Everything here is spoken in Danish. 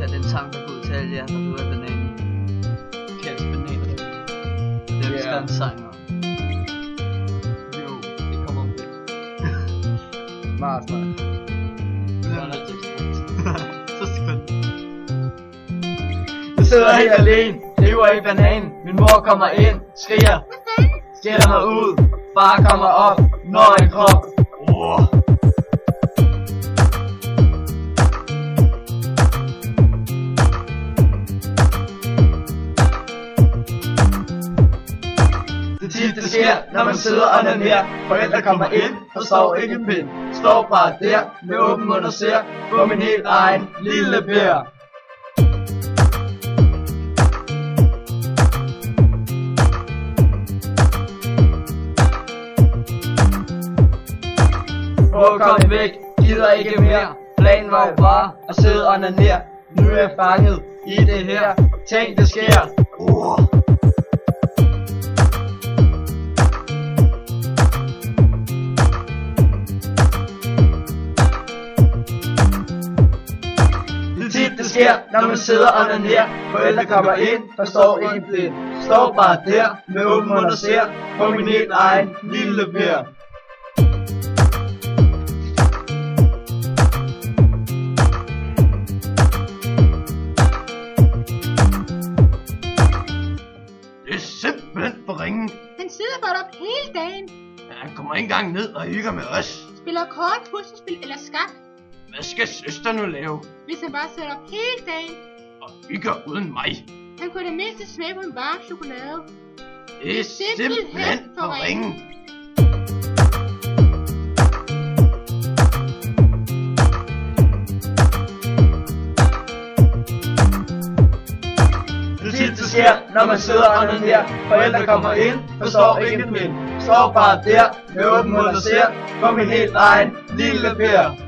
Kan den sang, der går til alle jer, der ved bananen? Kast bananer. Det er vist en sang. Jo, det kommer om det. Meget smart. Så skønt. Jeg sidder helt alene, lever i bananen. Min mor kommer ind, skriger, skælder mig ud. Far kommer op, når en krop. Det tit det sker, når man sidder og onanerer. Forældre kommer ind, forstår ikke en pind. Står bare der, med åben mund og ser på min helt egen lille Per. Prøv at komme væk, gider ikke mere. Planen var jo bare at sidde og onanere. Nu er jeg fanget i det her. Tænk det sker. Det tit det sker, når man sidder og onanerer. Forældre kommer ind, forstår ikke en blind. Står bare der, med åben mund og ser på min helt egen lille Per. Det er simpelthen for ringen. Han sidder godt op hele dagen. Men han kommer ikke engang ned og hygger med os. Spiller kort, puslespil eller skak. Hvad skal søster nu lave? Hvis han bare sidder op hele dagen. Og hygger uden mig. Han kunne det mindste smage på en varm chokolade. Det er simpelthen for ringen. Det tit det sker, når man sidder og onanerer. Forældre kommer ind, forstår ikke en pind. Står bare der, med åben mund og ser på min helt egen lille Per.